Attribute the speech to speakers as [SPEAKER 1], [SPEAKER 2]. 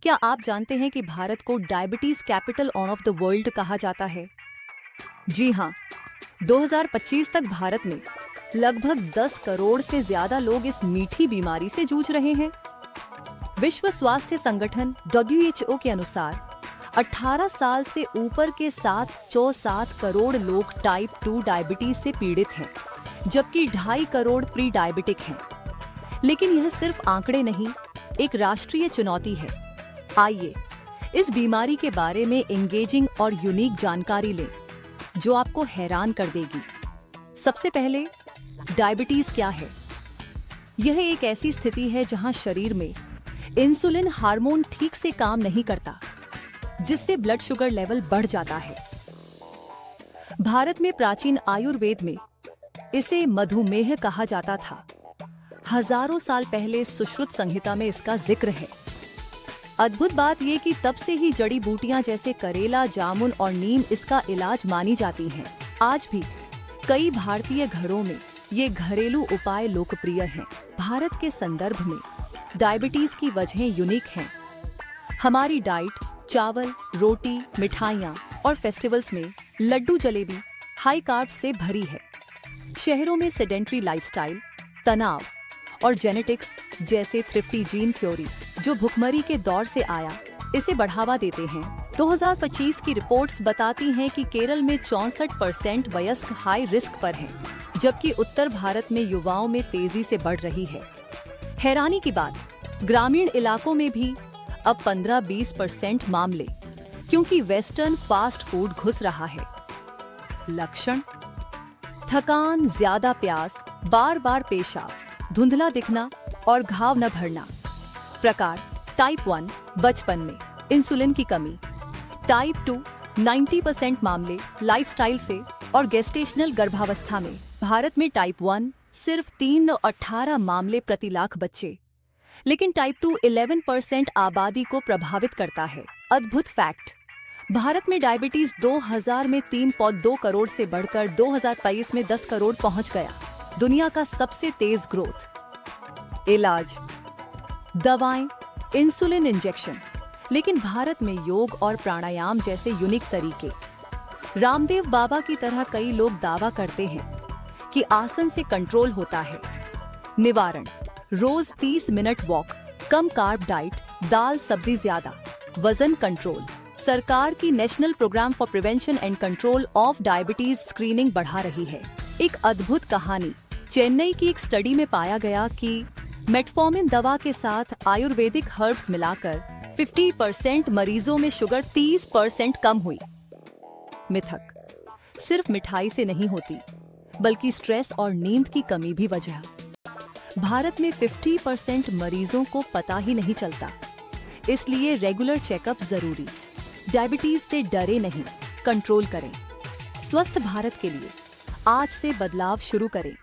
[SPEAKER 1] क्या आप जानते हैं कि भारत को diabetes capital of the world कहा जाता है? जी हाँ, 2025 तक भारत में लगभग 10 करोड़ से ज्यादा लोग इस मीठी बीमारी से जूझ रहे हैं। विश्व स्वास्थ्य संगठन WHO के अनुसार 18 साल से ऊपर के 7 करोड़ लोग टाइप 2 डायबिटीज से पीड़ित हैं, जबकि 2.5 करोड़ प्री डायबिटिक हैं। लेकिन यह सिर्फ आंकड़े नहीं, एक राष्ट्रीय चुनौती है। आइए इस बीमारी के बारे में एंगेजिंग और यूनिक जानकारी लें, जो आपको हैरान कर देगी। सबसे पहले, डायबिटीज क्या है? यह एक ऐसी स्थिति है जहां शरीर में इंसुलिन हार्मोन ठीक से काम नहीं करता, जिससे ब्लड शुगर लेवल बढ़ जाता है। भारत में प्राचीन आयुर्वेद में इसे मधुमेह कहा जाता था। हजारों साल पहले सुश्रुत संहिता में इसका जिक्र है। अद्भुत बात यह कि तब से ही जड़ी बूटियां जैसे करेला, जामुन और नीम इसका इलाज मानी जाती हैं। आज भी कई भारतीय घरों में ये घरेलू उपाय लोकप्रिय हैं। भारत के संदर्भ में डायबिटीज की वजहें यूनिक हैं। हमारी डाइट चावल, रोटी, मिठाइयाँ और फेस्टिवल्स में लड्डू जलेबी हाई कार्ब्स से भरी है। शहरों में सेडेंट्री लाइफस्टाइल, तनाव और जेनेटिक्स जैसे थ्रिफ्टी जीन थ्योरी, जो भुखमरी के दौर से आया, इसे बढ़ावा देते हैं। 2025 की रिपोर्ट्स बताती हैं कि केरल में 64% वयस्क हाई रिस्क पर हैं, जबकि उत्तर भारत में युवाओं में तेजी से बढ़ रही है। हैरानी की बात, ग्रामीण इलाकों में भी अब 15-20% मामले, क्योंकि वेस्टर्न फास्ट फूड घुस रहा है। लक्षण: थकान, ज्यादा प्यास, बार बार पेशाब, धुंधला दिखना और घाव न भरना। प्रकार: टाइप 1 बचपन में, इंसुलिन की कमी। टाइप 2 90% मामले लाइफस्टाइल से और गेस्टेशनल गर्भावस्था में। भारत में टाइप 1 सिर्फ 3-18 मामले प्रति लाख बच्चे, लेकिन टाइप 2 11% आबादी को प्रभावित करता है। अद्भुत फैक्ट: भारत में डायबिटीज 2000 में 3.2 करोड़ से बढ़कर 2023 में 10 करोड़ पहुंच गया। दुनिया का सबसे तेज ग्रोथ। इलाज: दवाएं, इंसुलिन इंजेक्शन, लेकिन भारत में योग और प्राणायाम जैसे यूनिक तरीके। रामदेव बाबा की तरह कई लोग दावा करते हैं कि आसन से कंट्रोल होता है। निवारण: रोज 30 मिनट वॉक, कम कार्ब डाइट, दाल सब्जी ज्यादा। वजन कंट्रोल: सरकार की national program for prevention and control of diabetes screening बढ़ा रही है। एक अद्भुत कहानी: चेन्नई की एक स्टडी में पाया गया कि मेटफॉर्मिन दवा के साथ आयुर्वेदिक हर्ब्स मिलाकर 50% मरीजों में शुगर 30% कम हुई। मिथक: सिर्फ मिठाई से नहीं होती, बल्कि स्ट्रेस और नींद की कमी भी वजह। भारत में 50% मरीजों को पता ही नहीं चलता, इसलिए रेगुलर चेकअप जरूरी। डायबिटीज से डरे नहीं, कंट्रोल करें। स्वस्थ भारत के लिए आज से बदलाव शुरू करें।